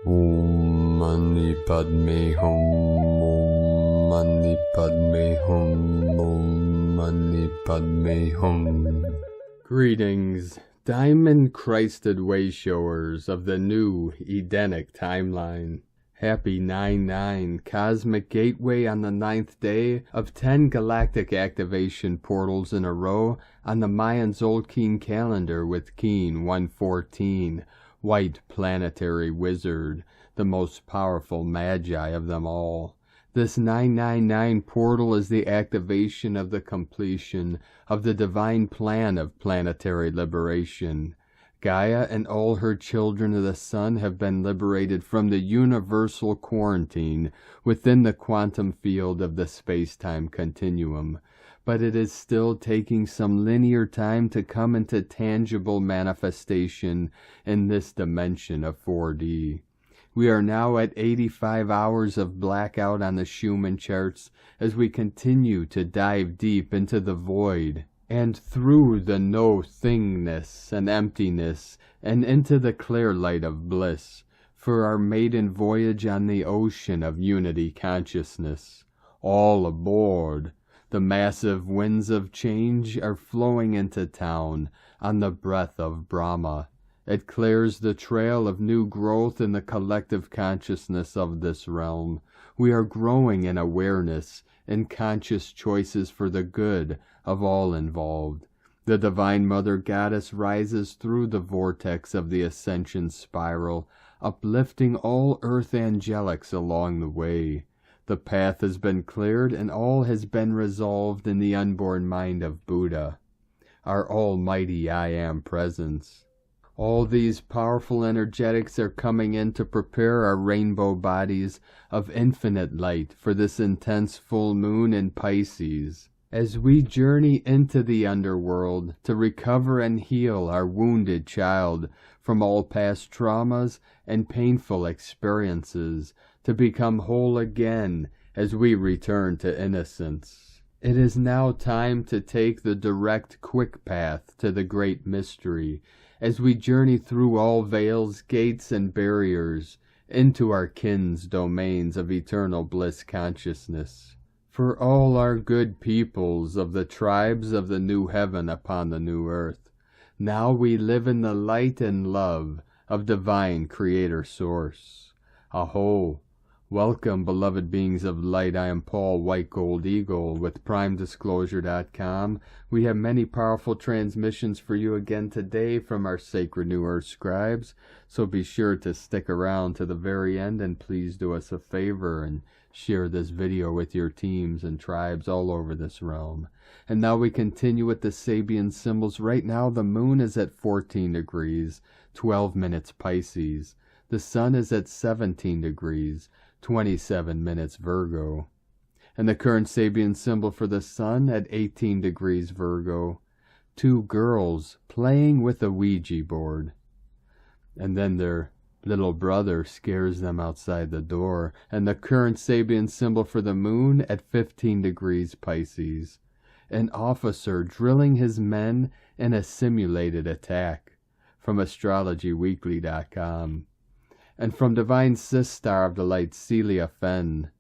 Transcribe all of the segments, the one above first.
Om Mani Padme Hum, Om Mani Padme Hum, Om Mani Padme Hum. Greetings, diamond-Christed wayshowers of the new Edenic timeline. Happy 9-9 Cosmic Gateway on the 9th day of 10 galactic activation portals in a row on the Mayan Tzolk'in calendar with Keen 114, White Planetary Wizard, the most powerful magi of them all. This 999 portal is the activation of the completion of the divine plan of planetary liberation. Gaia and all her children of the sun have been liberated from the universal quarantine within the quantum field of the space-time continuum, but it is still taking some linear time to come into tangible manifestation in this dimension of 4D. We are now at 85 hours of blackout on the Schumann charts as we continue to dive deep into the void and through the no-thingness and emptiness and into the clear light of bliss for our maiden voyage on the ocean of unity consciousness. All aboard! The massive winds of change are flowing into town on the breath of Brahma. It clears the trail of new growth in the collective consciousness of this realm. We are growing in awareness, in conscious choices for the good of all involved. The Divine Mother Goddess rises through the vortex of the ascension spiral, uplifting all earth angelics along the way. The path has been cleared and all has been resolved in the unborn mind of Buddha, our almighty I Am presence. All these powerful energetics are coming in to prepare our rainbow bodies of infinite light for this intense full moon in Pisces, as we journey into the underworld to recover and heal our wounded child from all past traumas and painful experiences, to become whole again as we return to innocence. It is now time to take the direct, quick path to the great mystery, as we journey through all veils, gates, and barriers into our kin's domains of eternal bliss consciousness. For all our good peoples of the tribes of the new heaven upon the new earth, now we live in the light and love of divine Creator Source. Aho! Welcome, beloved beings of light. I am Paul, White Gold Eagle, with PrimeDisclosure.com. We have many powerful transmissions for you again today from our sacred New Earth scribes, so be sure to stick around to the very end, and please do us a favor and share this video with your teams and tribes all over this realm. And now we continue with the Sabian symbols. Right now the moon is at 14 degrees, 12 minutes Pisces. The sun is at 17 degrees, 27 minutes Virgo. And the current Sabian symbol for the sun at 18 degrees Virgo. Two girls playing with a Ouija board. And then their little brother scares them outside the door. And the current Sabian symbol for the moon at 15 degrees Pisces. An officer drilling his men in a simulated attack. From AstrologyWeekly.com. And from Divine Sistar of the Light, Celia Fenn,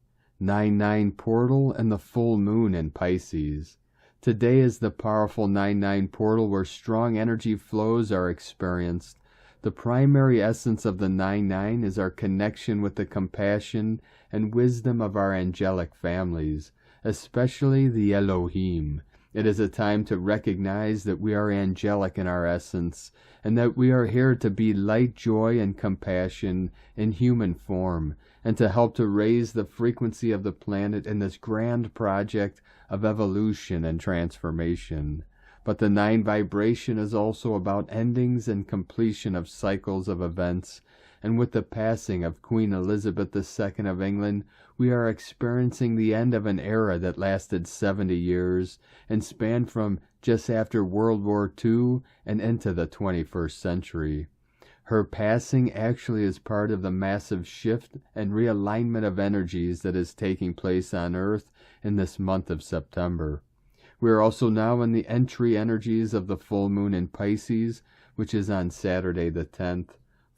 9-9 portal and the full moon in Pisces. Today is the powerful 9-9 portal where strong energy flows are experienced. The primary essence of the 9-9 is our connection with the compassion and wisdom of our angelic families, especially the Elohim. It is a time to recognize that we are angelic in our essence, and that we are here to be light, joy, and compassion in human form, and to help to raise the frequency of the planet in this grand project of evolution and transformation. But the 9 vibration is also about endings and completion of cycles of events, and with the passing of Queen Elizabeth II of England, we are experiencing the end of an era that lasted 70 years and spanned from just after World War II and into the 21st century. Her passing actually is part of the massive shift and realignment of energies that is taking place on Earth in this month of September. We are also now in the entry energies of the full moon in Pisces, which is on Saturday the 10th,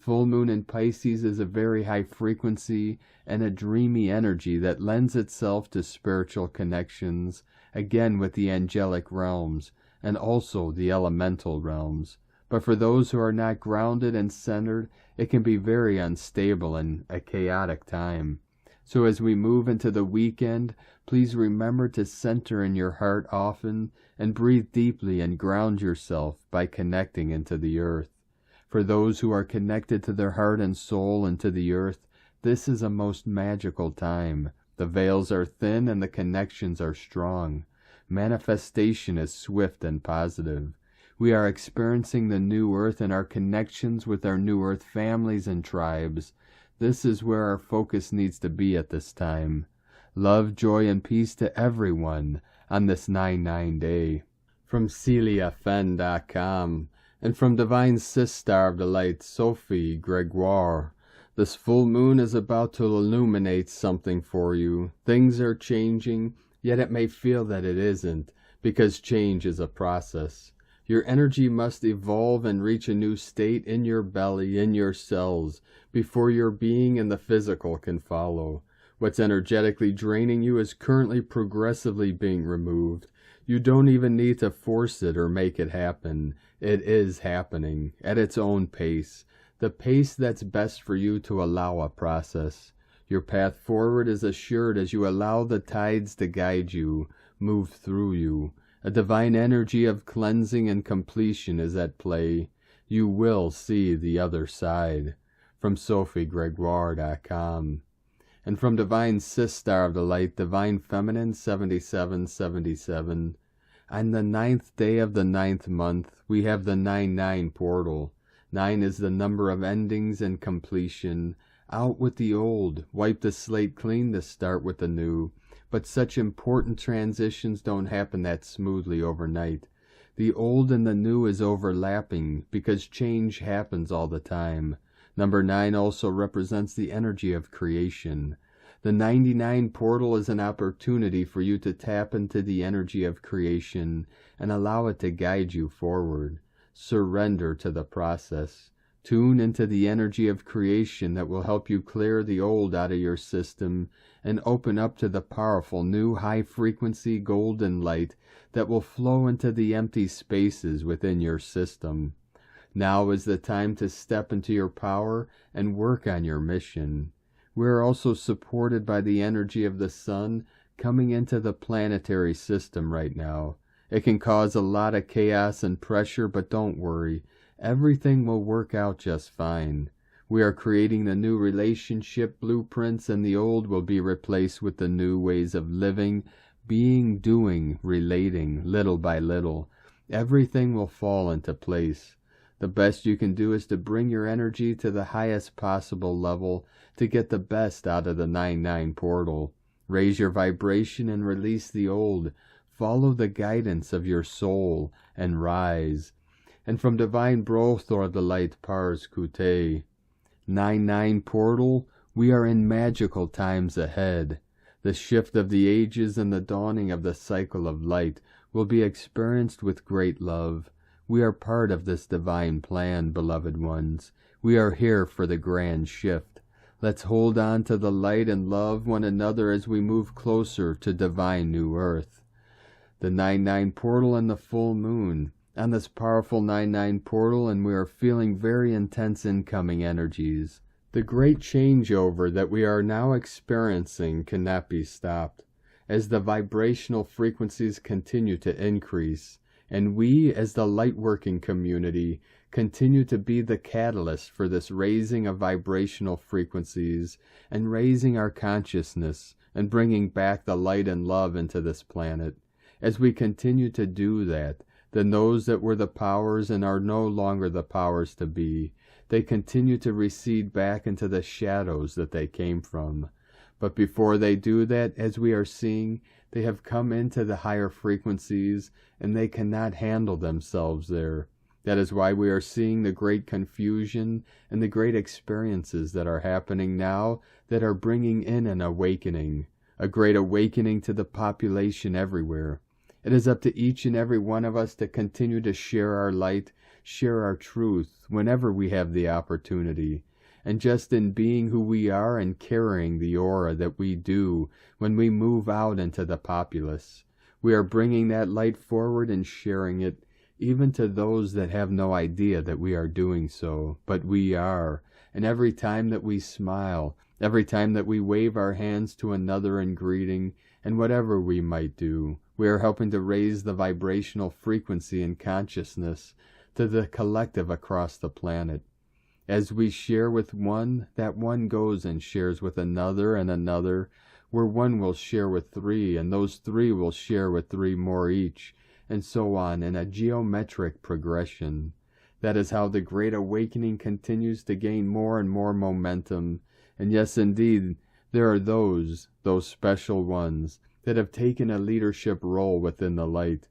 Full moon in Pisces is a very high frequency and a dreamy energy that lends itself to spiritual connections, again with the angelic realms, and also the elemental realms. But for those who are not grounded and centered, it can be very unstable and a chaotic time. So as we move into the weekend, please remember to center in your heart often and breathe deeply and ground yourself by connecting into the earth. For those who are connected to their heart and soul and to the earth, this is a most magical time. The veils are thin and the connections are strong. Manifestation is swift and positive. We are experiencing the new earth and our connections with our new earth families and tribes. This is where our focus needs to be at this time. Love, joy, and peace to everyone on this 9/9 day. From CeliaFen.com and from Divine Sister of the Light, Sophie Gregoire. This full moon is about to illuminate something for you. Things are changing, yet it may feel that it isn't, because change is a process. Your energy must evolve and reach a new state in your belly, in your cells, before your being and the physical can follow. What's energetically draining you is currently progressively being removed. You don't even need to force it or make it happen. It is happening at its own pace, the pace that's best for you to allow a process. Your path forward is assured as you allow the tides to guide you, move through you. A divine energy of cleansing and completion is at play. You will see the other side. From SophieGregoire.com. And from Divine Sister of the Light, Divine Feminine 7777. On the 9th day of the 9th month, we have the 9/9 portal. 9 is the number of endings and completion. Out with the old, wipe the slate clean to start with the new. But such important transitions don't happen that smoothly overnight. The old and the new is overlapping because change happens all the time. Number 9 also represents the energy of creation. The 99 portal is an opportunity for you to tap into the energy of creation and allow it to guide you forward. Surrender to the process. Tune into the energy of creation that will help you clear the old out of your system and open up to the powerful new high-frequency golden light that will flow into the empty spaces within your system. Now is the time to step into your power and work on your mission. We are also supported by the energy of the sun coming into the planetary system right now. It can cause a lot of chaos and pressure, but don't worry. Everything will work out just fine. We are creating the new relationship blueprints, and the old will be replaced with the new ways of living, being, doing, relating, little by little. Everything will fall into place. The best you can do is to bring your energy to the highest possible level to get the best out of the 9/9 portal. Raise your vibration and release the old. Follow the guidance of your soul and rise. And from Divine Brothor of the Light, Pars Kute. 9/9 portal, we are in magical times ahead. The shift of the ages and the dawning of the cycle of light will be experienced with great love. We are part of this divine plan, beloved ones. We are here for the grand shift. Let's hold on to the light and love one another as we move closer to divine new earth. The 9/9 portal and the full moon. On this powerful 9/9 portal, and we are feeling very intense incoming energies. The great changeover that we are now experiencing cannot be stopped, as the vibrational frequencies continue to increase, and we, as the light-working community, continue to be the catalyst for this raising of vibrational frequencies and raising our consciousness and bringing back the light and love into this planet. As we continue to do that, then those that were the powers and are no longer the powers to be, they continue to recede back into the shadows that they came from. But before they do that, as we are seeing, they have come into the higher frequencies, and they cannot handle themselves there. That is why we are seeing the great confusion and the great experiences that are happening now that are bringing in an awakening, a great awakening to the population everywhere. It is up to each and every one of us to continue to share our light, share our truth whenever we have the opportunity. And just in being who we are and carrying the aura that we do when we move out into the populace, we are bringing that light forward and sharing it even to those that have no idea that we are doing so, but we are. And every time that we smile, every time that we wave our hands to another in greeting, and whatever we might do, we are helping to raise the vibrational frequency and consciousness to the collective across the planet. As we share with one, that one goes and shares with another and another, where one will share with three, and those three will share with three more each, and so on in a geometric progression. That is how the Great Awakening continues to gain more and more momentum. And yes, indeed, there are those special ones, that have taken a leadership role within the light.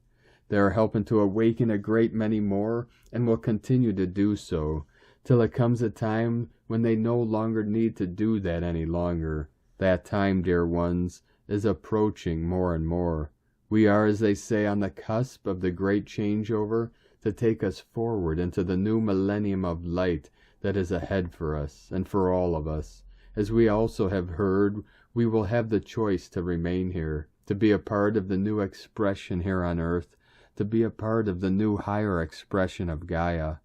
They are helping to awaken a great many more, and will continue to do so, till it comes a time when they no longer need to do that any longer. That time, dear ones, is approaching more and more. We are, as they say, on the cusp of the great changeover to take us forward into the new millennium of light that is ahead for us and for all of us. As we also have heard, we will have the choice to remain here, to be a part of the new expression here on earth, to be a part of the new higher expression of Gaia,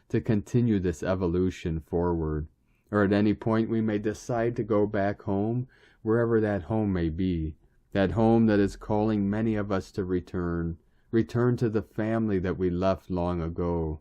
to continue this evolution forward. Or at any point we may decide to go back home, wherever that home may be, that home that is calling many of us to return to the family that we left long ago.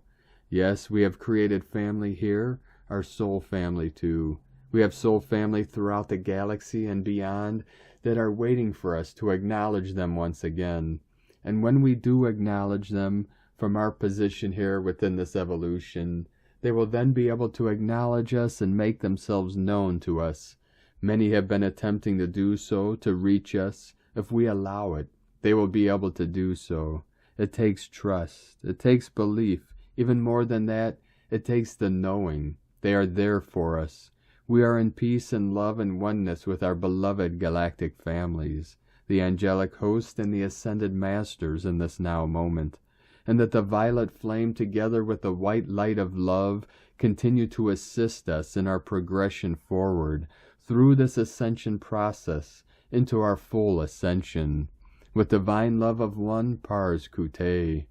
Yes, we have created family here, our soul family too. We have soul family throughout the galaxy and beyond that are waiting for us to acknowledge them once again. And when we do acknowledge them from our position here within this evolution, they will then be able to acknowledge us and make themselves known to us. Many have been attempting to do so, to reach us. If we allow it, they will be able to do so. It takes trust. It takes belief. Even more than that, it takes the knowing. They are there for us. We are in peace and love and oneness with our beloved galactic families, the angelic host and the ascended masters in this now moment, and that the violet flame together with the white light of love continue to assist us in our progression forward through this ascension process into our full ascension, with divine love of one Pars Kute.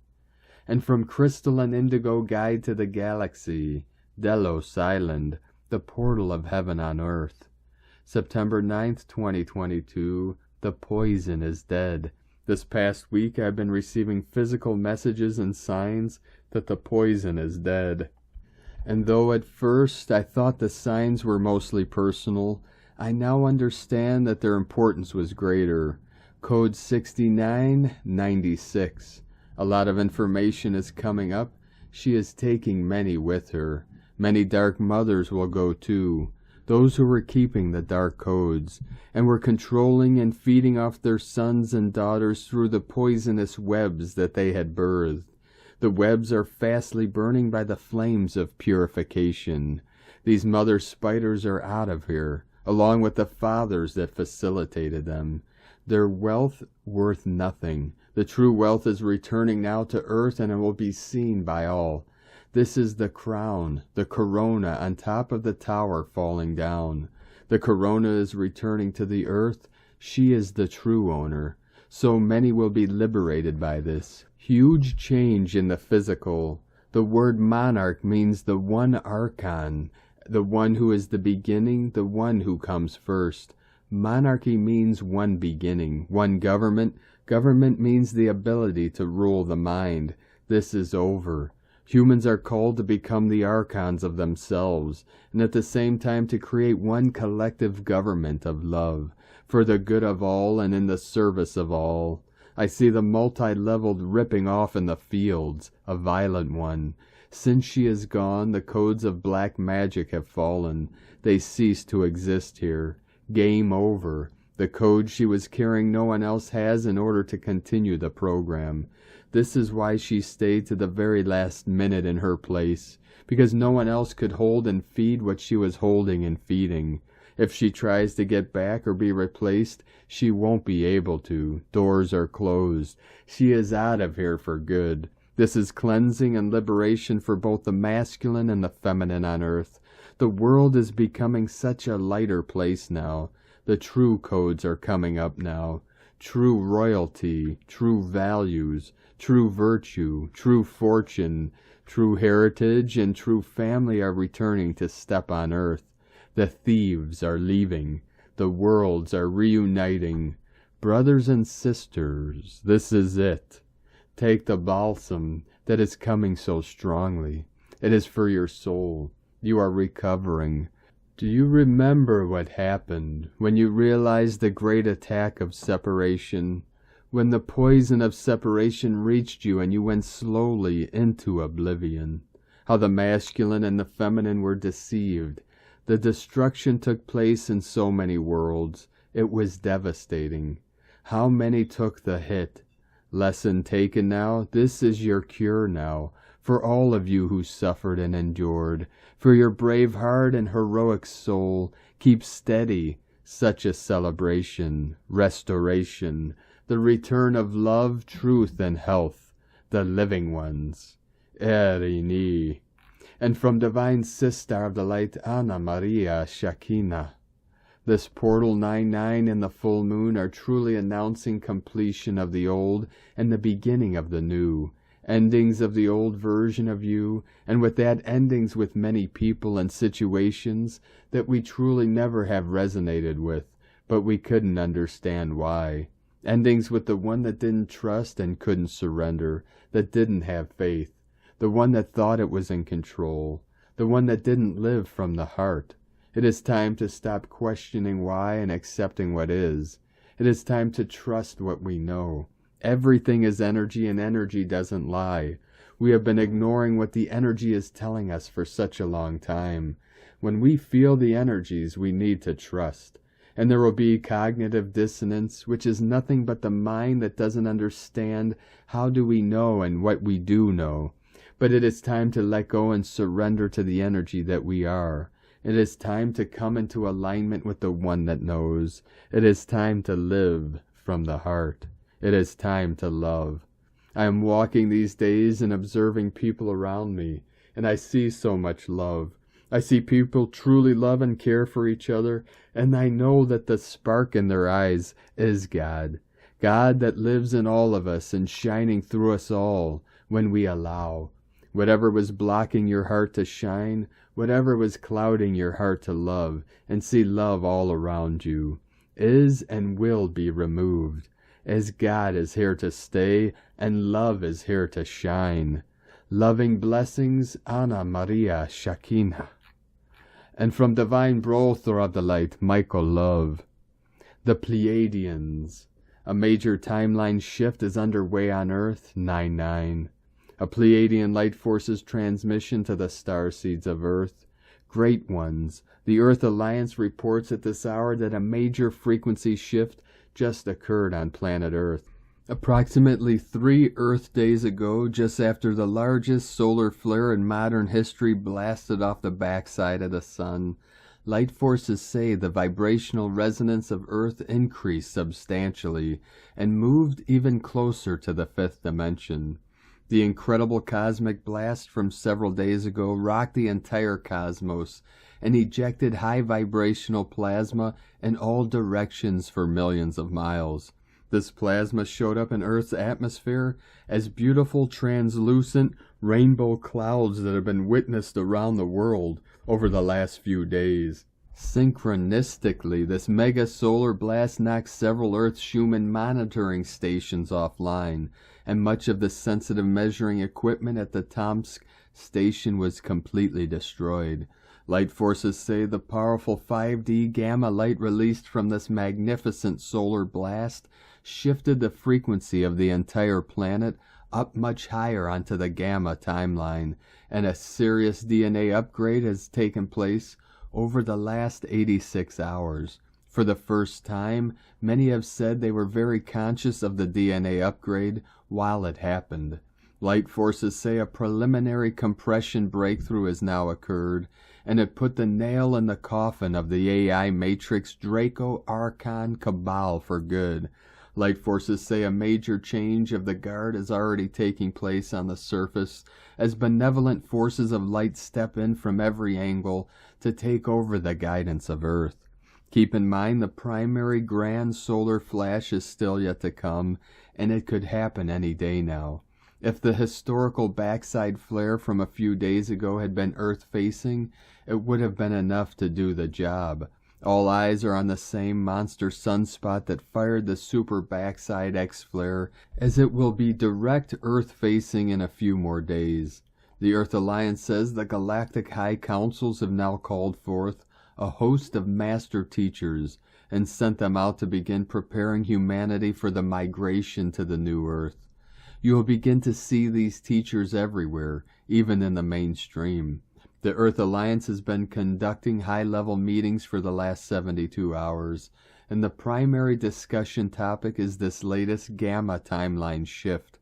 And from crystal and indigo guide to the galaxy, Delos Island, the portal of heaven on earth. September 9th, 2022, the poison is dead. This past week I've been receiving physical messages and signs that the poison is dead. And though at first I thought the signs were mostly personal, I now understand that their importance was greater. Code 6996. A lot of information is coming up. She is taking many with her. Many dark mothers will go too. Those who were keeping the dark codes, and were controlling and feeding off their sons and daughters through the poisonous webs that they had birthed. The webs are fastly burning by the flames of purification. These mother spiders are out of here, along with the fathers that facilitated them. Their wealth worth nothing. The true wealth is returning now to earth, and it will be seen by all. This is the crown, the corona on top of the tower falling down. The corona is returning to the earth. She is the true owner. So many will be liberated by this. Huge change in the physical. The word monarch means the one archon, the one who is the beginning, the one who comes first. Monarchy means one beginning, one government. Government means the ability to rule the mind. This is over. Humans are called to become the archons of themselves, and at the same time to create one collective government of love, for the good of all and in the service of all. I see the multi-leveled ripping off in the fields, a violent one. Since she is gone, the codes of black magic have fallen. They cease to exist here. Game over. The code she was carrying no one else has in order to continue the program. This is why she stayed to the very last minute in her place, because no one else could hold and feed what she was holding and feeding. If she tries to get back or be replaced, she won't be able to. Doors are closed. She is out of here for good. This is cleansing and liberation for both the masculine and the feminine on earth. The world is becoming such a lighter place now. The true codes are coming up now. True royalty, true values, true virtue, true fortune, true heritage, and true family are returning to step on earth. The thieves are leaving. The worlds are reuniting. Brothers and sisters, this is it. Take the balsam that is coming so strongly. It is for your soul. You are recovering. Do you remember what happened when you realized the great attack of separation? When the poison of separation reached you and you went slowly into oblivion? How the masculine and the feminine were deceived. The destruction took place in so many worlds. It was devastating. How many took the hit? Lesson taken now. This is your cure now. For all of you who suffered and endured. For your brave heart and heroic soul. Keep steady. Such a celebration. Restoration. The return of love, truth, and health. The living ones. Erini. And from divine sister of the light, Anna Maria Shakina. This portal 99 and the full moon are truly announcing completion of the old and the beginning of the new. Endings of the old version of you, and with that endings with many people and situations that we truly never have resonated with, but we couldn't understand why. Endings with the one that didn't trust and couldn't surrender, that didn't have faith, the one that thought it was in control, the one that didn't live from the heart. It is time to stop questioning why and accepting what is. It is time to trust what we know. Everything is energy, and energy doesn't lie. We have been ignoring what the energy is telling us for such a long time. When we feel the energies, we need to trust. And there will be cognitive dissonance, which is nothing but the mind that doesn't understand how do we know and what we do know. But it is time to let go and surrender to the energy that we are. It is time to come into alignment with the one that knows. It is time to live from the heart. It is time to love. I am walking these days and observing people around me, and I see so much love. I see people truly love and care for each other, and I know that the spark in their eyes is God. God that lives in all of us and shining through us all when we allow. Whatever was blocking your heart to shine, whatever was clouding your heart to love and see love all around you, is and will be removed. As God is here to stay and love is here to shine. Loving blessings, Anna Maria Shakina. And from divine brother of the light, Michael Love. The Pleiadians. A major timeline shift is underway on Earth, 9-9. A Pleiadian light forces transmission to the star seeds of Earth. Great ones. The Earth Alliance reports at this hour that a major frequency shift just occurred on planet Earth. Approximately 3 Earth days ago, just after the largest solar flare in modern history blasted off the backside of the sun, light forces say the vibrational resonance of Earth increased substantially and moved even closer to the 5th dimension. The incredible cosmic blast from several days ago rocked the entire cosmos and ejected high vibrational plasma in all directions for millions of miles. This plasma showed up in Earth's atmosphere as beautiful translucent rainbow clouds that have been witnessed around the world over the last few days. Synchronistically, this mega solar blast knocked several Earth Schumann monitoring stations offline, and much of the sensitive measuring equipment at the Tomsk station was completely destroyed. Light forces say the powerful 5D gamma light released from this magnificent solar blast shifted the frequency of the entire planet up much higher onto the gamma timeline, and a serious DNA upgrade has taken place over the last 86 hours. For the first time, many have said they were very conscious of the DNA upgrade while it happened. Light forces say a preliminary compression breakthrough has now occurred, and it put the nail in the coffin of the AI Matrix Draco Archon Cabal for good. Light forces say a major change of the guard is already taking place on the surface as benevolent forces of light step in from every angle to take over the guidance of Earth. Keep in mind the primary grand solar flash is still yet to come, and it could happen any day now. If the historical backside flare from a few days ago had been Earth-facing, it would have been enough to do the job. All eyes are on the same monster sunspot that fired the super backside X-flare, as it will be direct Earth-facing in a few more days. The Earth Alliance says the Galactic High Councils have now called forth a host of master teachers and sent them out to begin preparing humanity for the migration to the new Earth. You will begin to see these teachers everywhere, even in the mainstream. The Earth Alliance has been conducting high-level meetings for the last 72 hours, and the primary discussion topic is this latest gamma timeline shift.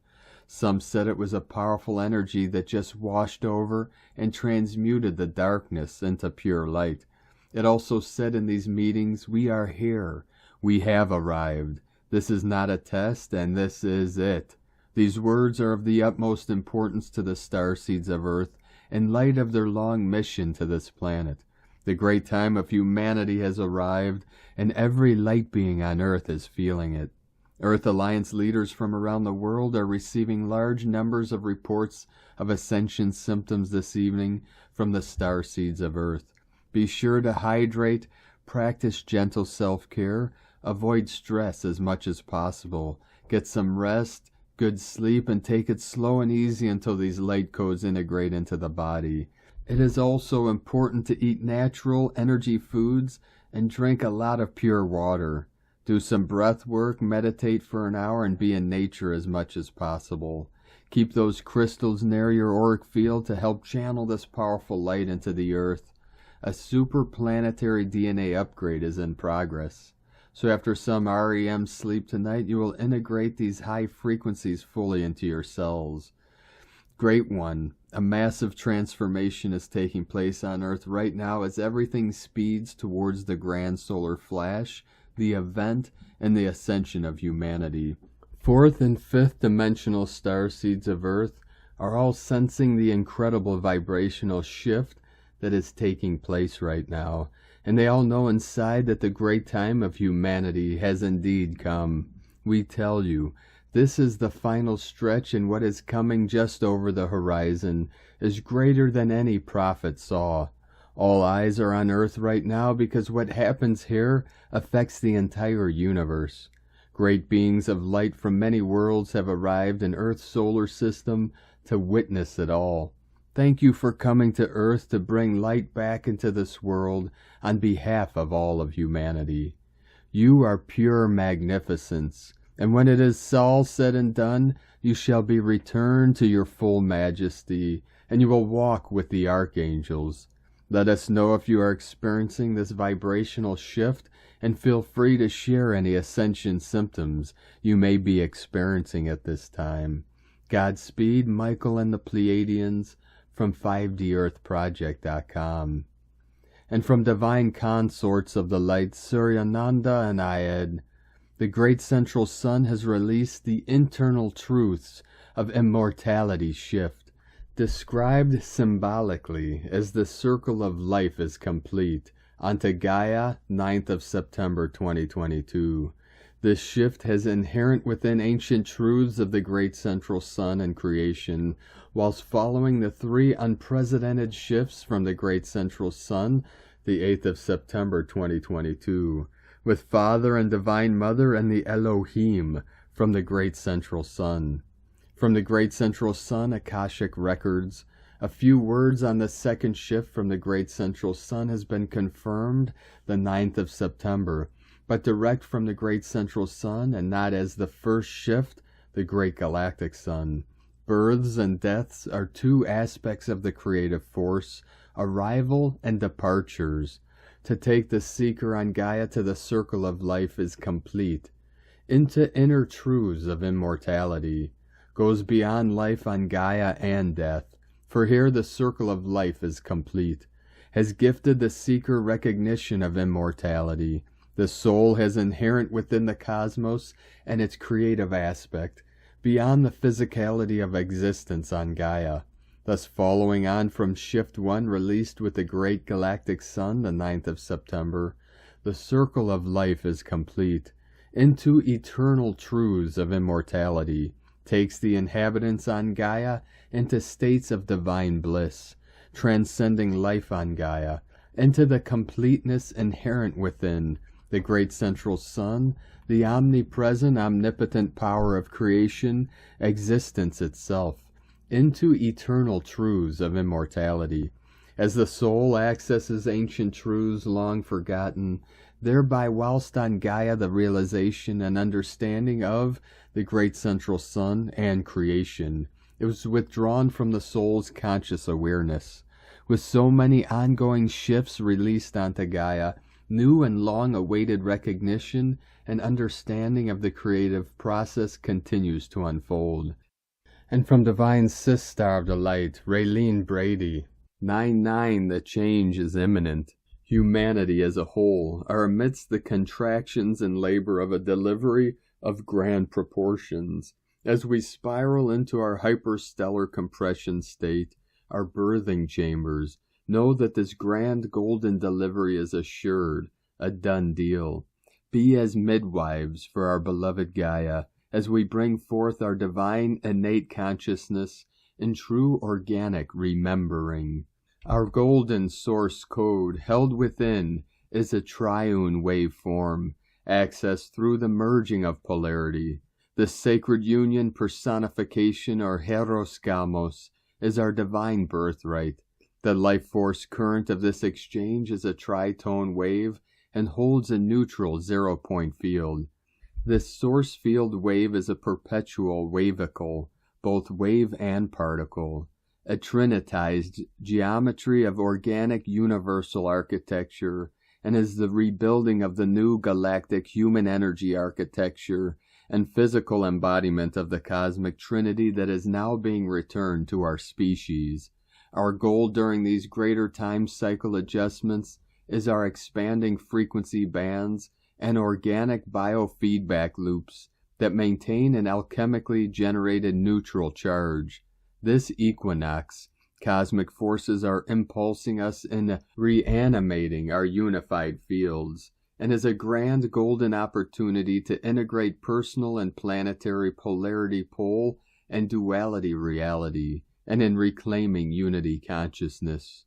Some said it was a powerful energy that just washed over and transmuted the darkness into pure light. It also said in these meetings, "We are here. We have arrived. This is not a test, and this is it." These words are of the utmost importance to the starseeds of Earth in light of their long mission to this planet. The great time of humanity has arrived, and every light being on Earth is feeling it. Earth Alliance leaders from around the world are receiving large numbers of reports of ascension symptoms this evening from the starseeds of Earth. Be sure to hydrate, practice gentle self-care, avoid stress as much as possible, get some rest, good sleep, and take it slow and easy until these light codes integrate into the body. It is also important to eat natural energy foods and drink a lot of pure water. Do some breath work, meditate for an hour, and be in nature as much as possible. Keep those crystals near your auric field to help channel this powerful light into the Earth. A superplanetary DNA upgrade is in progress. So after some REM sleep tonight, you will integrate these high frequencies fully into your cells. Great one, a massive transformation is taking place on Earth right now as everything speeds towards the grand solar flash, the event, and the ascension of humanity. Fourth and fifth dimensional starseeds of Earth are all sensing the incredible vibrational shift that is taking place right now, and they all know inside that the great time of humanity has indeed come. We tell you, this is the final stretch, and what is coming just over the horizon is greater than any prophet saw. All eyes are on Earth right now because what happens here affects the entire universe. Great beings of light from many worlds have arrived in Earth's solar system to witness it all. Thank you for coming to Earth to bring light back into this world on behalf of all of humanity. You are pure magnificence, and when it is all said and done, you shall be returned to your full majesty, and you will walk with the archangels. Let us know if you are experiencing this vibrational shift, and feel free to share any ascension symptoms you may be experiencing at this time. Godspeed, Michael and the Pleiadians, from 5DEarthProject.com. And from Divine Consorts of the Light, Suryananda and Ayed, the Great Central Sun has released the internal truths of immortality shift, described symbolically as the circle of life is complete, onto Gaia, 9th of September 2022. This shift has inherent within ancient truths of the Great Central Sun and creation, whilst following the three unprecedented shifts from the Great Central Sun, the 8th of September 2022, with Father and Divine Mother and the Elohim from the Great Central Sun. From the Great Central Sun, Akashic Records, a few words on the second shift from the Great Central Sun has been confirmed the 9th of September, but direct from the Great Central Sun and not as the first shift, the Great Galactic Sun. Births and deaths are two aspects of the creative force, arrival and departures. To take the seeker on Gaia to the circle of life is complete, into inner truths of immortality, goes beyond life on Gaia and death, for here the circle of life is complete, has gifted the seeker recognition of immortality, The soul has inherent within the cosmos and its creative aspect, beyond the physicality of existence on Gaia. Thus, following on from Shift 1 released with the Great Galactic Sun the 9th of September, the circle of life is complete. Into eternal truths of immortality, takes the inhabitants on Gaia into states of divine bliss, transcending life on Gaia, into the completeness inherent within the great central sun, the omnipresent, omnipotent power of creation, existence itself, into eternal truths of immortality. As the soul accesses ancient truths long forgotten, thereby whilst on Gaia the realization and understanding of the great central sun and creation is withdrawn from the soul's conscious awareness. With so many ongoing shifts released onto Gaia, new and long-awaited recognition and understanding of the creative process continues to unfold. And from Divine Sister of the Light, Raylene Brady, 9-9, the change is imminent. Humanity as a whole are amidst the contractions and labor of a delivery of grand proportions. As we spiral into our hyperstellar compression state, our birthing chambers, know that this grand golden delivery is assured, a done deal. Be as midwives for our beloved Gaia, as we bring forth our divine innate consciousness in true organic remembering. Our golden source code held within is a triune waveform, accessed through the merging of polarity. The sacred union personification or hieroskamos is our divine birthright. The life force current of this exchange is a tritone wave and holds a neutral 0-point field. This source field wave is a perpetual wavicle, both wave and particle, a trinitized geometry of organic universal architecture, and is the rebuilding of the new galactic human energy architecture and physical embodiment of the cosmic trinity that is now being returned to our species. Our goal during these greater time cycle adjustments is our expanding frequency bands and organic biofeedback loops that maintain an alchemically generated neutral charge. This equinox, cosmic forces are impulsing us in reanimating our unified fields, and is a grand golden opportunity to integrate personal and planetary polarity pole and duality reality, and in reclaiming unity consciousness.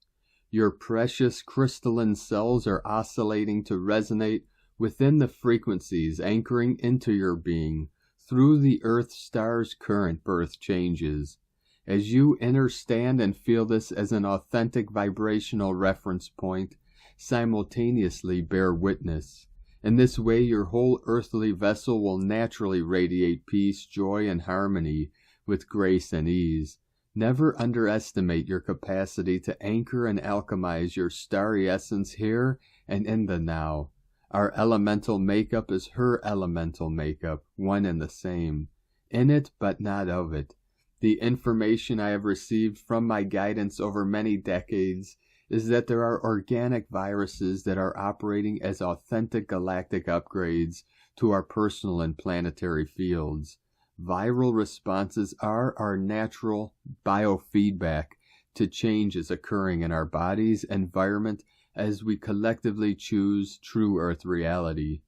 Your precious crystalline cells are oscillating to resonate within the frequencies anchoring into your being through the Earth star's current birth changes. As you understand and feel this as an authentic vibrational reference point, simultaneously bear witness. In this way, your whole earthly vessel will naturally radiate peace, joy, and harmony with grace and ease. Never underestimate your capacity to anchor and alchemize your starry essence here and in the now. Our elemental makeup is her elemental makeup, one and the same. In it, but not of it. The information I have received from my guidance over many decades is that there are organic viruses that are operating as authentic galactic upgrades to our personal and planetary fields. Viral responses are our natural biofeedback to changes occurring in our body's environment as we collectively choose true Earth reality.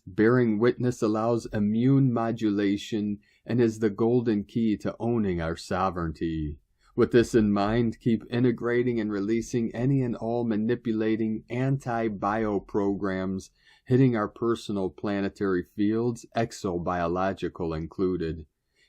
Bearing witness allows immune modulation and is the golden key to owning our sovereignty. With this in mind, keep integrating and releasing any and all manipulating anti-bio programs hitting our personal planetary fields, exobiological included.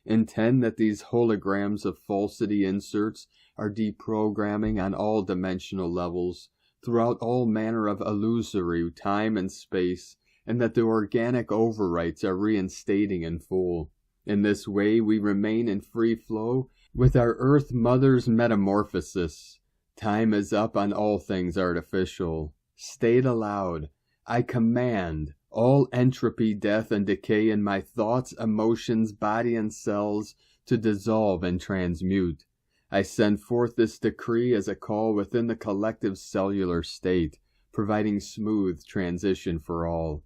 Intend that these holograms of falsity inserts are deprogramming on all dimensional levels, throughout all manner of illusory time and space, and that the organic overwrites are reinstating in full. In this way, we remain in free flow with our Earth Mother's metamorphosis. Time is up on all things artificial. State aloud, I command all entropy, death, and decay in my thoughts, emotions, body, and cells to dissolve and transmute. I send forth this decree as a call within the collective cellular state, providing smooth transition for all.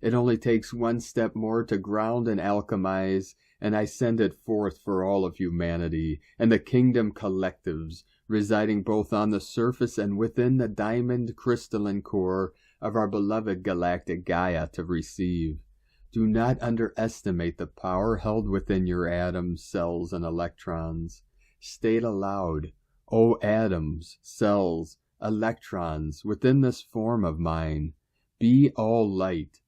It only takes one step more to ground and alchemize, and I send it forth for all of humanity and the kingdom collectives residing both on the surface and within the diamond crystalline core of our beloved galactic Gaia to receive. Do not underestimate the power held within your atoms, cells, and electrons. State aloud, O atoms, cells, electrons, within this form of mine, be all light.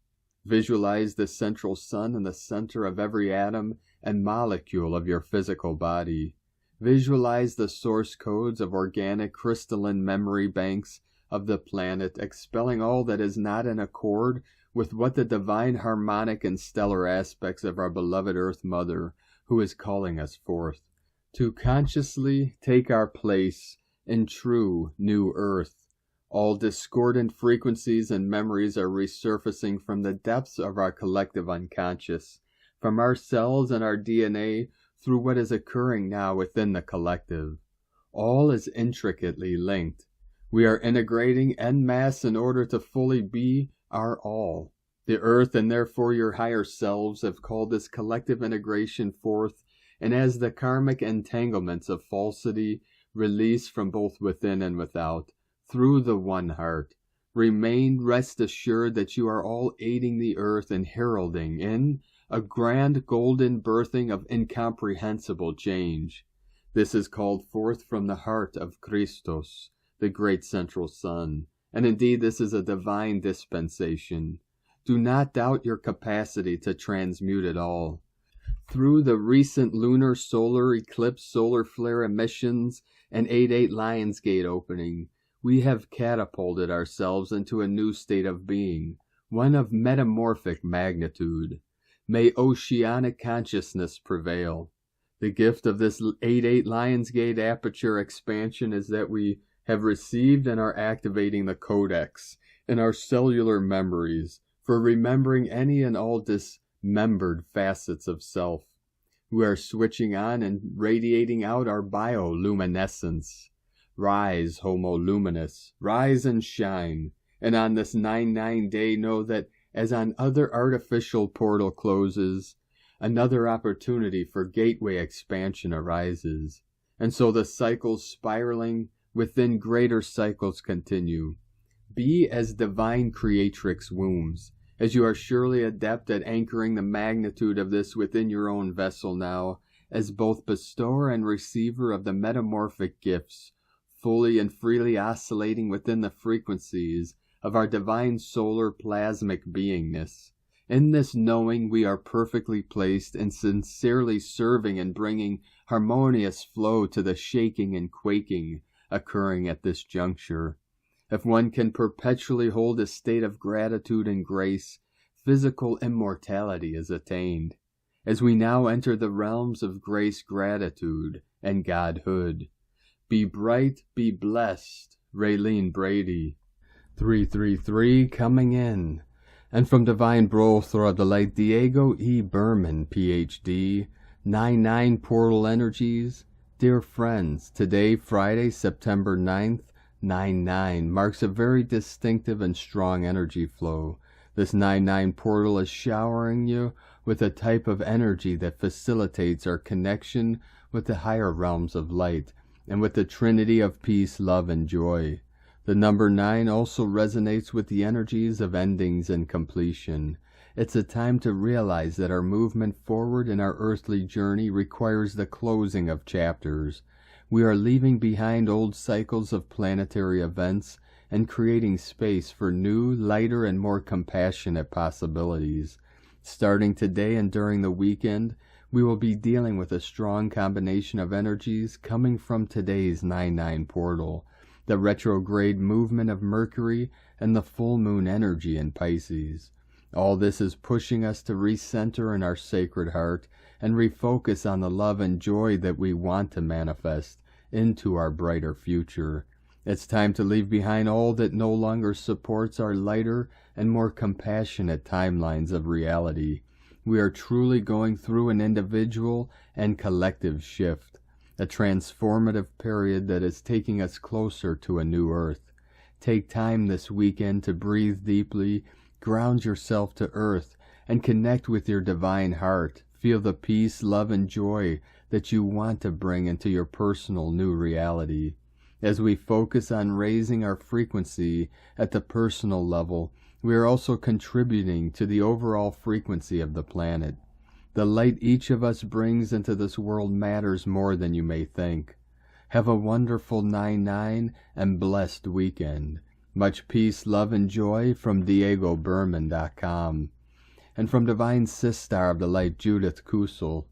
Visualize the central sun in the center of every atom and molecule of your physical body. Visualize the source codes of organic crystalline memory banks of the planet, expelling all that is not in accord with what the divine harmonic and stellar aspects of our beloved Earth Mother, who is calling us forth, to consciously take our place in true new Earth. All discordant frequencies and memories are resurfacing from the depths of our collective unconscious, from our cells and our DNA through what is occurring now within the collective. All is intricately linked. We are integrating en masse in order to fully be our all. The Earth and therefore your higher selves have called this collective integration forth, and as the karmic entanglements of falsity release from both within and without, through the one heart, rest assured that you are all aiding the Earth and heralding in a grand golden birthing of incomprehensible change. This is called forth from the heart of Christos, the great central sun, and indeed this is a divine dispensation. Do not doubt your capacity to transmute it all. Through the recent lunar solar eclipse, solar flare emissions, and 8/8 Lionsgate opening, we have catapulted ourselves into a new state of being, one of metamorphic magnitude. May oceanic consciousness prevail. The gift of this 8/8 Lionsgate aperture expansion is that we have received and are activating the codex in our cellular memories for remembering any and all dismembered facets of self. We are switching on and radiating out our bioluminescence. Rise, Homo Luminous, rise and shine, and on this 9/9 day know that as on other artificial portal closes, another opportunity for gateway expansion arises, and so the cycles spiraling within greater cycles continue. Be as divine creatrix wombs, as you are surely adept at anchoring the magnitude of this within your own vessel now, as both bestower and receiver of the metamorphic gifts, fully and freely oscillating within the frequencies of our divine solar plasmic beingness. In this knowing we are perfectly placed and sincerely serving and bringing harmonious flow to the shaking and quaking occurring at this juncture. If one can perpetually hold a state of gratitude and grace, physical immortality is attained, as we now enter the realms of grace, gratitude, and godhood. Be bright, be blessed, Raylene Brady. 333 coming in. And from Divine Brother of the Light, Diego E. Berman, Ph.D., 9/9 Portal Energies. Dear friends, today, Friday, September 9th, 9/9 marks a very distinctive and strong energy flow. This 9/9 portal is showering you with a type of energy that facilitates our connection with the higher realms of light and with the Trinity of peace, love, and joy. The number 9 also resonates with the energies of endings and completion. It's a time to realize that our movement forward in our earthly journey requires the closing of chapters. We are leaving behind old cycles of planetary events and creating space for new, lighter, and more compassionate possibilities. Starting today and during the weekend, we will be dealing with a strong combination of energies coming from today's 9/9 portal, the retrograde movement of Mercury, and the full moon energy in Pisces. All this is pushing us to recenter in our sacred heart and refocus on the love and joy that we want to manifest into our brighter future. It's time to leave behind all that no longer supports our lighter and more compassionate timelines of reality. We are truly going through an individual and collective shift, a transformative period that is taking us closer to a new earth. Take time this weekend to breathe deeply, Ground yourself to earth and connect with your divine heart. Feel the peace, love, and joy that you want to bring into your personal new reality. As we focus on raising our frequency at the personal level, we are also contributing to the overall frequency of the planet. The light each of us brings into this world matters more than you may think. Have a wonderful 9/9 and blessed weekend. Much peace, love, and joy from DiegoBerman.com. And from Divine Sistar of the Light, Judith Kusel.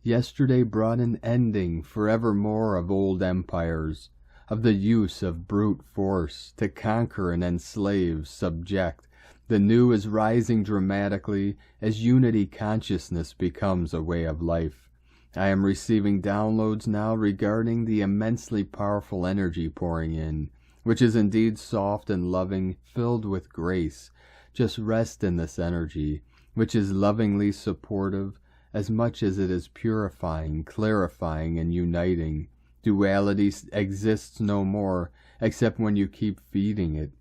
Yesterday brought an ending forevermore of old empires, of the use of brute force to conquer and enslave, subject. The new is rising dramatically as unity consciousness becomes a way of life. I am receiving downloads now regarding the immensely powerful energy pouring in, which is indeed soft and loving, filled with grace. Just rest in this energy, which is lovingly supportive as much as it is purifying, clarifying, and uniting. Duality exists no more except when you keep feeding it.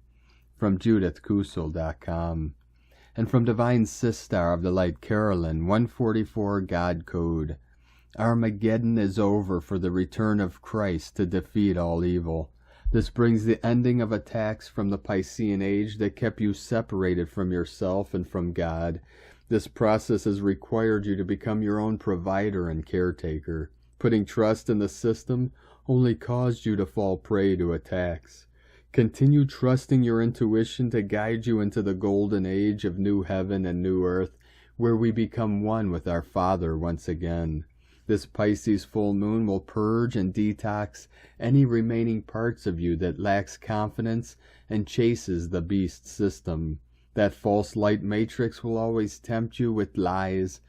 From JudithKusel.com. And from Divine Sistar of the Light, Carolyn, 144 God Code. Armageddon is over for the return of Christ to defeat all evil. This brings the ending of attacks from the Piscean age that kept you separated from yourself and from God. This process has required you to become your own provider and caretaker. Putting trust in the system only caused you to fall prey to attacks. Continue trusting your intuition to guide you into the golden age of new heaven and new earth, where we become one with our Father once again. This Pisces full moon will purge and detox any remaining parts of you that lacks confidence and chases the beast system. That false light matrix will always tempt you with lies.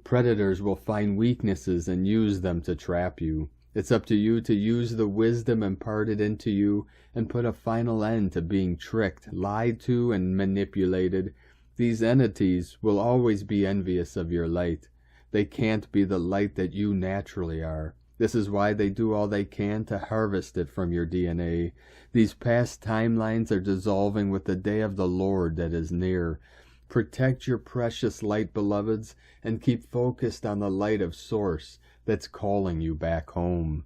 Predators will find weaknesses and use them to trap you. It's up to you to use the wisdom imparted into you and put a final end to being tricked, lied to, and manipulated. These entities will always be envious of your light. They can't be the light that you naturally are. This is why they do all they can to harvest it from your DNA. These past timelines are dissolving with the day of the Lord that is near. Protect your precious light, beloveds, and keep focused on the light of Source that's calling you back home.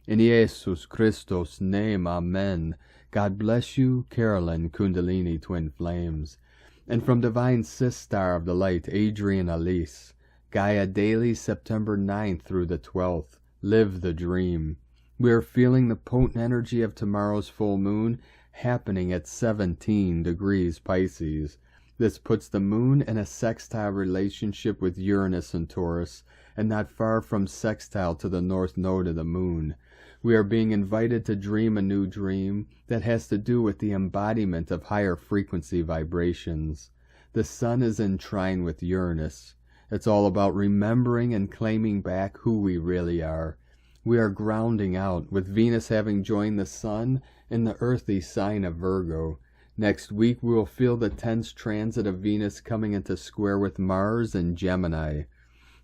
In Jesus Christos' name, Amen. God bless you, Carolyn, Kundalini Twin Flames. And from Divine Sistar of the Light, Adrian Elyse. Gaia Daily, September 9th through the 12th. Live the dream. We are feeling the potent energy of tomorrow's full moon happening at 17 degrees Pisces. This puts the moon in a sextile relationship with Uranus and Taurus, and not far from sextile to the north node of the moon. We are being invited to dream a new dream that has to do with the embodiment of higher frequency vibrations. The sun is in trine with Uranus. It's all about remembering and claiming back who we really are. We are grounding out, with Venus having joined the sun in the earthy sign of Virgo. Next week we will feel the tense transit of Venus coming into square with Mars and Gemini.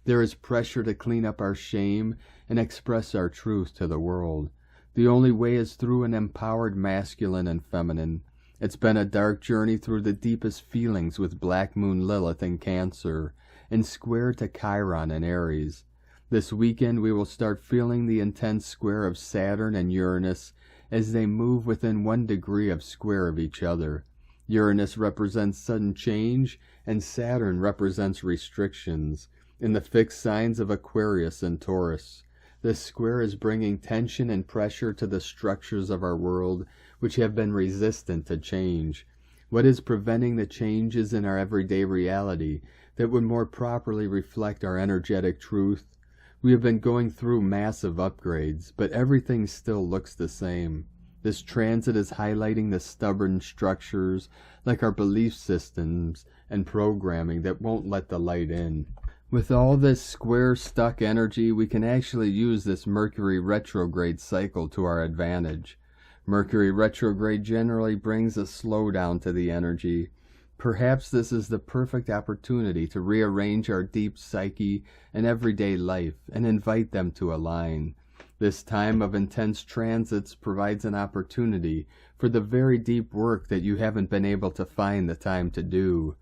There is pressure to clean up our shame and express our truth to the world. The only way is through an empowered masculine and feminine. It's been a dark journey through the deepest feelings with Black Moon Lilith in Cancer, and square to Chiron and Aries. This weekend we will start feeling the intense square of Saturn and Uranus as they move within 1 degree of square of each other. Uranus represents sudden change, and Saturn represents restrictions, in the fixed signs of Aquarius and Taurus. This square is bringing tension and pressure to the structures of our world, which have been resistant to change. What is preventing the changes in our everyday reality that would more properly reflect our energetic truth? We have been going through massive upgrades, but everything still looks the same. This transit is highlighting the stubborn structures, like our belief systems and programming, that won't let the light in. With all this square stuck energy, we can actually use this Mercury retrograde cycle to our advantage. Mercury retrograde generally brings a slowdown to the energy. Perhaps this is the perfect opportunity to rearrange our deep psyche and everyday life and invite them to align. This time of intense transits provides an opportunity for the very deep work that you haven't been able to find the time to do.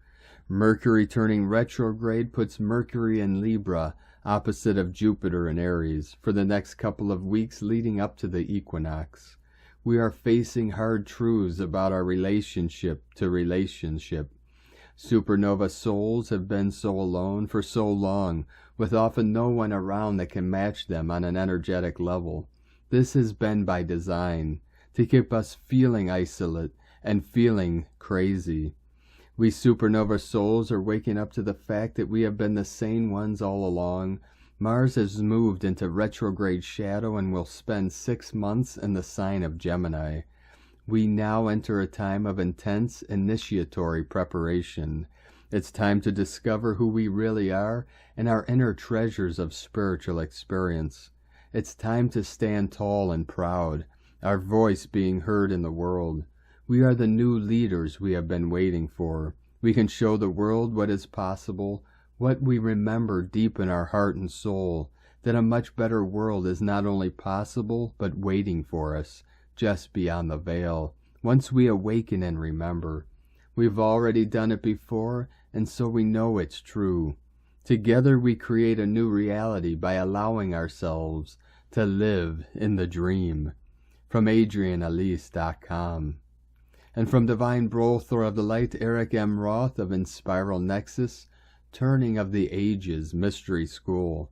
Mercury turning retrograde puts Mercury in Libra, opposite of Jupiter in Aries, for the next couple of weeks leading up to the equinox. We are facing hard truths about our relationship to relationship. Supernova souls have been so alone for so long, with often no one around that can match them on an energetic level. This has been by design, to keep us feeling isolate and feeling crazy. We supernova souls are waking up to the fact that we have been the sane ones all along. Mars has moved into retrograde shadow and will spend 6 months in the sign of Gemini. We now enter a time of intense initiatory preparation. It's time to discover who we really are and our inner treasures of spiritual experience. It's time to stand tall and proud, our voice being heard in the world. We are the new leaders we have been waiting for. We can show the world what is possible, what we remember deep in our heart and soul, that a much better world is not only possible, but waiting for us, just beyond the veil, once we awaken and remember. We've already done it before, and so we know it's true. Together we create a new reality by allowing ourselves to live in the dream. From AdrianElyse.com. And from Divine Brother of the Light, Eric M. Roth of Inspiral Nexus, Turning of the Ages Mystery School.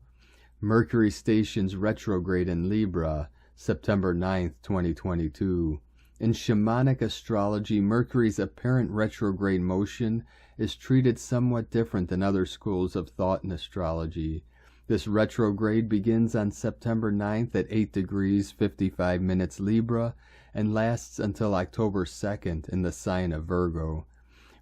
Mercury stations retrograde in Libra, September 9th, 2022. In shamanic astrology, Mercury's apparent retrograde motion is treated somewhat different than other schools of thought in astrology. This retrograde begins on September 9th at 8 degrees 55 minutes Libra and lasts until October 2nd in the sign of Virgo.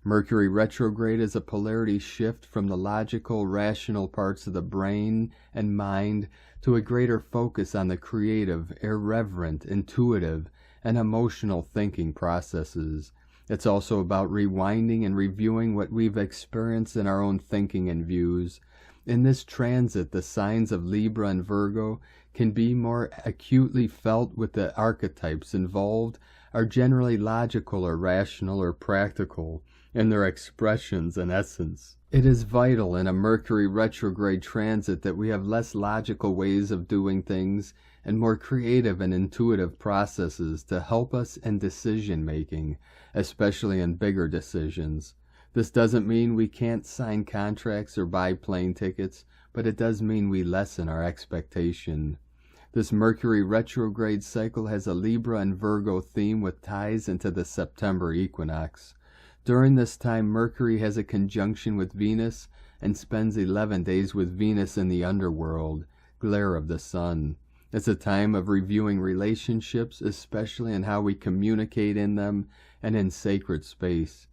Mercury retrograde is a polarity shift from the logical, rational parts of the brain and mind to a greater focus on the creative, irreverent, intuitive, and emotional thinking processes. It's also about rewinding and reviewing what we've experienced in our own thinking and views. In this transit, the signs of Libra and Virgo can be more acutely felt, with the archetypes involved are generally logical or rational or practical in their expressions and essence. It is vital in a Mercury retrograde transit that we have less logical ways of doing things and more creative and intuitive processes to help us in decision making, especially in bigger decisions. This doesn't mean we can't sign contracts or buy plane tickets, but it does mean we lessen our expectation. This Mercury retrograde cycle has a Libra and Virgo theme with ties into the September equinox. During this time, Mercury has a conjunction with Venus and spends 11 days with Venus in the underworld, glare of the sun. It's a time of reviewing relationships, especially in how we communicate in them and in sacred space.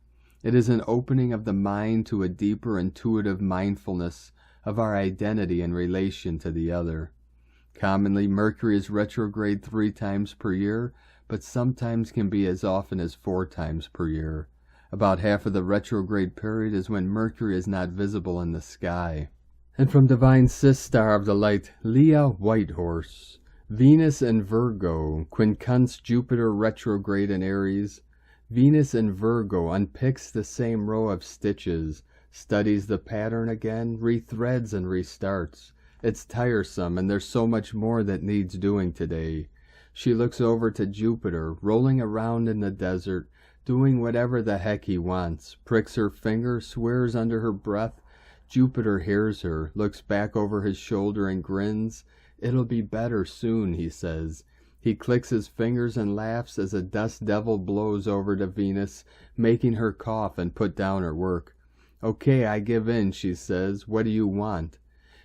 It is an opening of the mind to a deeper intuitive mindfulness of our identity in relation to the other. Commonly, Mercury is retrograde 3 times per year, but sometimes can be as often as 4 times per year. About half of the retrograde period is when Mercury is not visible in the sky. And from Divine Star of the Light, Leah Whitehorse. Venus and Virgo, quincunx Jupiter retrograde in Aries. Venus in Virgo unpicks the same row of stitches, studies the pattern again, rethreads and restarts. It's tiresome, and there's so much more that needs doing today. She looks over to Jupiter, rolling around in the desert, doing whatever the heck he wants, pricks her finger, swears under her breath. Jupiter hears her, looks back over his shoulder and grins. "It'll be better soon," he says. He clicks his fingers and laughs as a dust devil blows over to Venus, making her cough and put down her work. "Okay, I give in," she says. "What do you want?"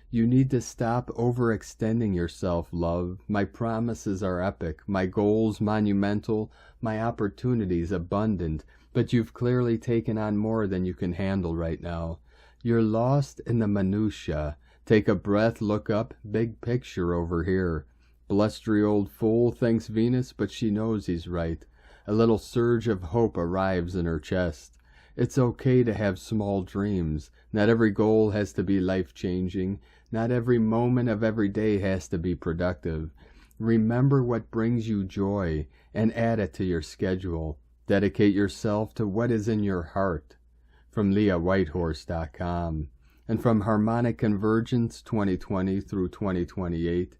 "You need to stop overextending yourself, love. My promises are epic, my goals monumental, my opportunities abundant, but you've clearly taken on more than you can handle right now. You're lost in the minutiae. Take a breath, look up, big picture over here." "Blustery old fool," thinks Venus, but she knows he's right. A little surge of hope arrives in her chest. It's okay to have small dreams. Not every goal has to be life-changing. Not every moment of every day has to be productive. Remember what brings you joy and add it to your schedule. Dedicate yourself to what is in your heart. From LeahWhitehorse.com. And from Harmonic Convergence 2020 through 2028,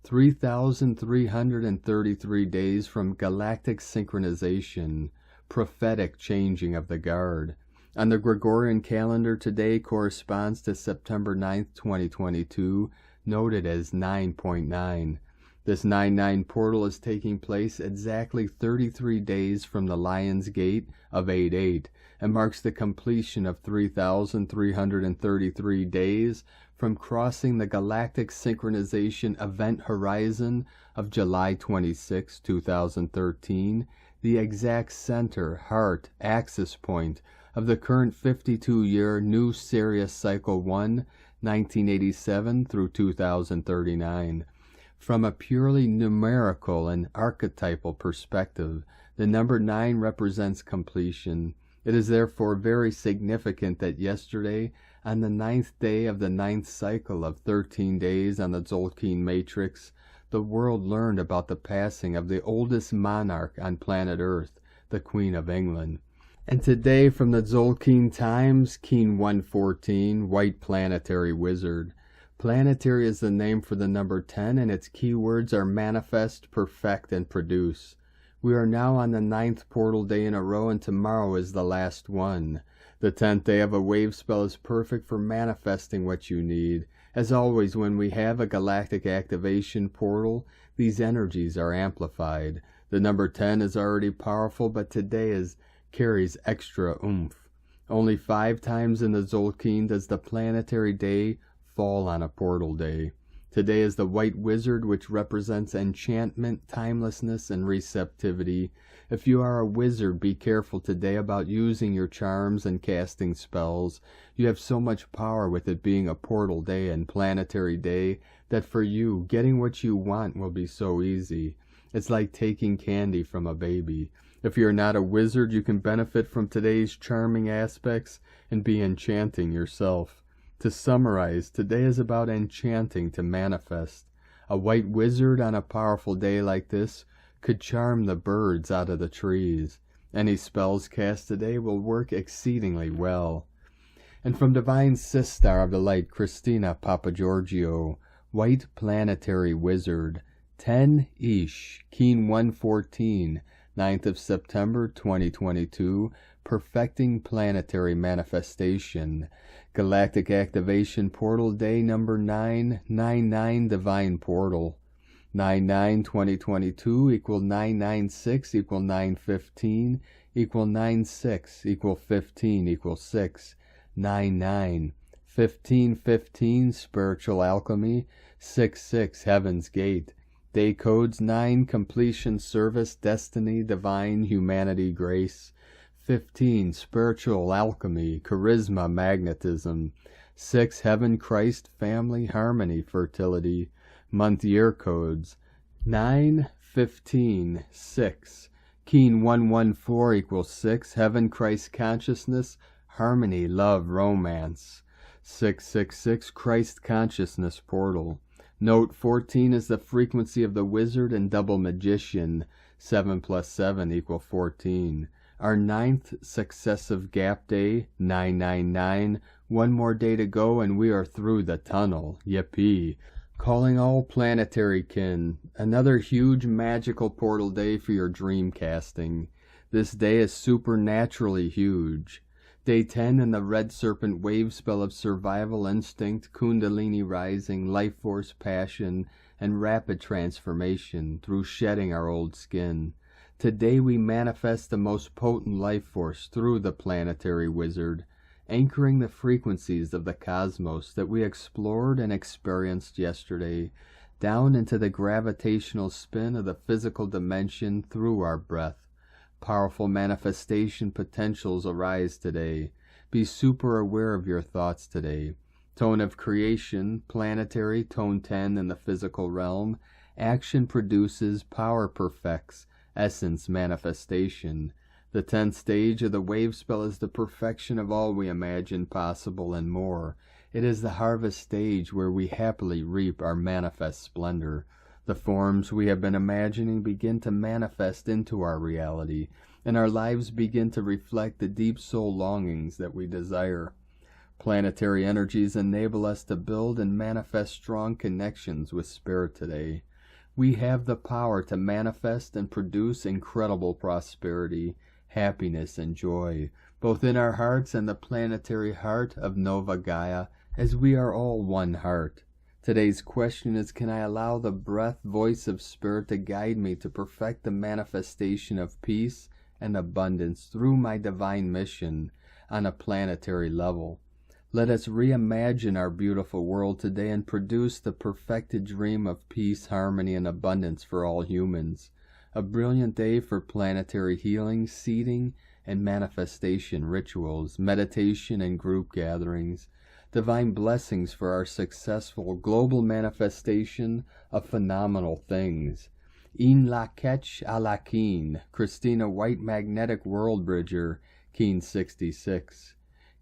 3,333 days from galactic synchronization, prophetic changing of the guard. On the Gregorian calendar, today corresponds to September 9th, 2022, noted as 9.9. This 9/9 portal is taking place exactly 33 days from the Lion's Gate of 8/8 and marks the completion of 3,333 days from crossing the galactic synchronization event horizon of July 26, 2013, the exact center, heart, axis point of the current 52-year new Sirius Cycle 1, 1987 through 2039. From a purely numerical and archetypal perspective, the number 9 represents completion. It is therefore very significant that yesterday, on the 9th day of the 9th cycle of 13 days on the Tzolk'in matrix, the world learned about the passing of the oldest monarch on planet Earth, the Queen of England. And today, from the Tzolk'in Times, Keen 114, White Planetary Wizard. Planetary is the name for the number 10, and its keywords are manifest, perfect, and produce. We are now on the 9th portal day in a row, and tomorrow is the last one. The 10th day of a wave spell is perfect for manifesting what you need. As always, when we have a galactic activation portal, these energies are amplified. The number 10 is already powerful, but today carries extra oomph. Only 5 times in the Tzolk'in does the planetary day fall on a portal day. Today is the White Wizard, which represents enchantment, timelessness, and receptivity. If you are a wizard, be careful today about using your charms and casting spells. You have so much power with it being a portal day and planetary day that for you, getting what you want will be so easy. It's like taking candy from a baby. If you're not a wizard, you can benefit from today's charming aspects and be enchanting yourself. To summarize, today is about enchanting to manifest. A white wizard on a powerful day like this could charm the birds out of the trees. Any spells cast today will work exceedingly well. And from Divine Sistar of the Light, Christina Papagiorgio, White Planetary Wizard, 10 Ish, Keen 114, 9th of September 2022, Perfecting Planetary Manifestation, Galactic Activation Portal Day number 999 Divine Portal. 9/9/2022 equal 996 equal 915 equal 96 equal 15 equal 6. 99. 1515 Spiritual Alchemy. 66 Heaven's Gate. Day codes 9 Completion, Service, Destiny, Divine, Humanity, Grace. 15 Spiritual Alchemy, Charisma, Magnetism. 6 Heaven, Christ, Family, Harmony, Fertility. Month year codes 9, 15, 6. Keen 114 equals 6. Heaven, Christ, Consciousness, Harmony, Love, Romance. 666 Christ Consciousness Portal. Note 14 is the frequency of the Wizard and Double Magician. 7 plus 7 equal 14. Our 9th successive gap day, 999. One more day to go and we are through the tunnel. Yippee. Calling all planetary kin. Another huge magical portal day for your dream casting. This day is supernaturally huge. Day 10 in the Red Serpent wave spell of survival instinct, kundalini rising, life force, passion, and rapid transformation through shedding our old skin. Today we manifest the most potent life force through the planetary wizard, anchoring the frequencies of the cosmos that we explored and experienced yesterday, down into the gravitational spin of the physical dimension through our breath. Powerful manifestation potentials arise today. Be super aware of your thoughts today. Tone of creation, planetary, tone 10 in the physical realm. Action produces, power perfects, essence manifestation. The 10th stage of the wave spell is the perfection of all we imagine possible and more. It is the harvest stage where we happily reap our manifest splendor. The forms we have been imagining begin to manifest into our reality, and our lives begin to reflect the deep soul longings that we desire. Planetary energies enable us to build and manifest strong connections with Spirit today. We have the power to manifest and produce incredible prosperity, happiness, and joy, both in our hearts and the planetary heart of Nova Gaia, as we are all one heart. Today's question is, can I allow the breath voice of Spirit to guide me to perfect the manifestation of peace and abundance through my divine mission on a planetary level? Let us reimagine our beautiful world today and produce the perfected dream of peace, harmony, and abundance for all humans. A brilliant day for planetary healing, seeding, and manifestation rituals, meditation, and group gatherings. Divine blessings for our successful global manifestation of phenomenal things. In la ketch a la keen, Christina White Magnetic World Bridger, Keen 66.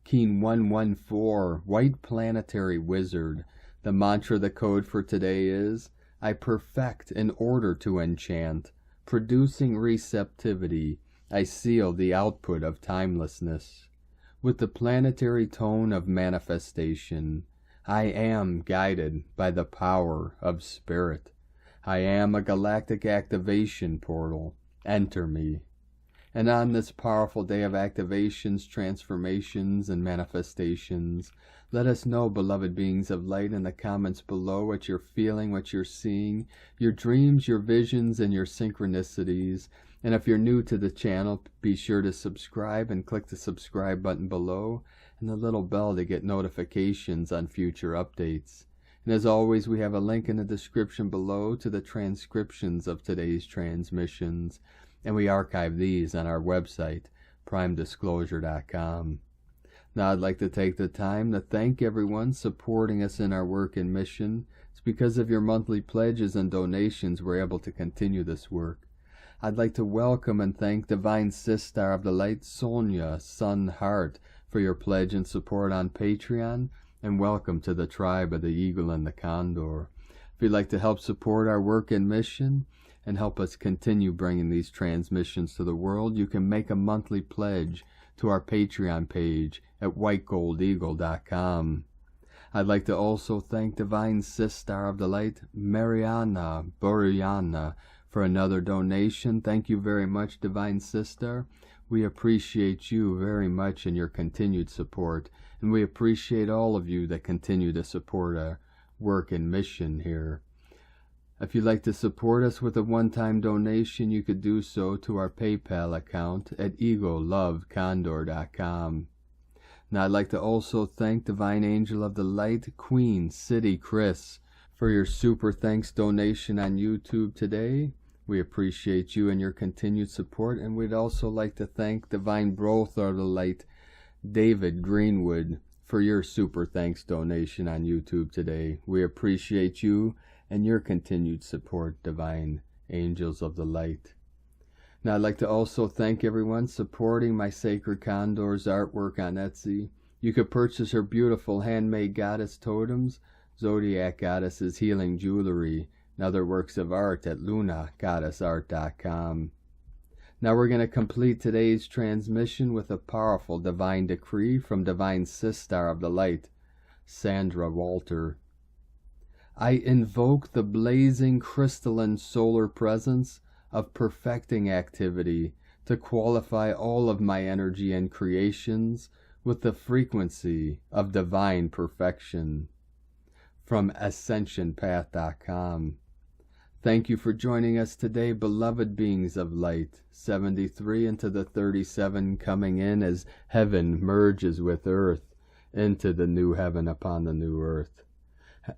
Keen 114, White Planetary Wizard. The mantra, the code for today is, I perfect in order to enchant. Producing receptivity, I seal the output of timelessness. With the planetary tone of manifestation, I am guided by the power of Spirit. I am a galactic activation portal. Enter me. And on this powerful day of activations, transformations, and manifestations, let us know, beloved beings of light, in the comments below what you're feeling, what you're seeing, your dreams, your visions, and your synchronicities. And if you're new to the channel, be sure to subscribe and click the subscribe button below and the little bell to get notifications on future updates. And as always, we have a link in the description below to the transcriptions of today's transmissions, and we archive these on our website, primedisclosure.com. Now I'd like to take the time to thank everyone supporting us in our work and mission. It's because of your monthly pledges and donations we're able to continue this work. I'd like to welcome and thank Divine Sister of the Light, Sonya Sun Heart, for your pledge and support on Patreon, and welcome to the tribe of the Eagle and the Condor. If you'd like to help support our work and mission, and help us continue bringing these transmissions to the world, you can make a monthly pledge to our Patreon page at whitegoldeagle.com. I'd like to also thank Divine Sister of the Light, Mariana Boriana, for another donation. Thank you very much, Divine Sister. We appreciate you very much and your continued support, and we appreciate all of you that continue to support our work and mission here. If you'd like to support us with a one-time donation, you could do so to our PayPal account at egolovecondor.com. Now I'd like to also thank Divine Angel of the Light, Queen City Cris, for your super thanks donation on YouTube today. We appreciate you and your continued support, and we'd also like to thank Divine Brother of the Light, David Greenwood, for your super thanks donation on YouTube today. We appreciate you and your continued support, Divine Angels of the Light. Now I'd like to also thank everyone supporting my Sacred Condor's artwork on Etsy. You could purchase her beautiful handmade goddess totems, Zodiac Goddesses Healing Jewelry, and other works of art at lunagoddessart.com. Now we're going to complete today's transmission with a powerful divine decree from Divine Sister of the Light, Sandra Walter. I invoke the blazing crystalline solar presence of perfecting activity to qualify all of my energy and creations with the frequency of divine perfection. From ascensionpath.com. Thank you for joining us today, beloved beings of light. 73 into the 37 coming in as heaven merges with earth into the new heaven upon the new earth.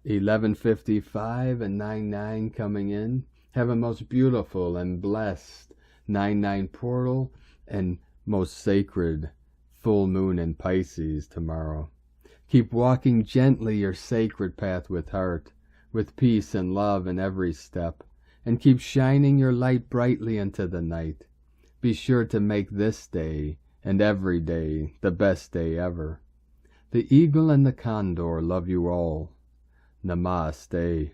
11:55 and 99 coming in. Have a most beautiful and blessed 99 portal and most sacred full moon in Pisces tomorrow. Keep walking gently your sacred path with heart, with peace and love in every step, and keep shining your light brightly into the night. Be sure to make this day and every day the best day ever. The Eagle and the Condor love you all. Namaste.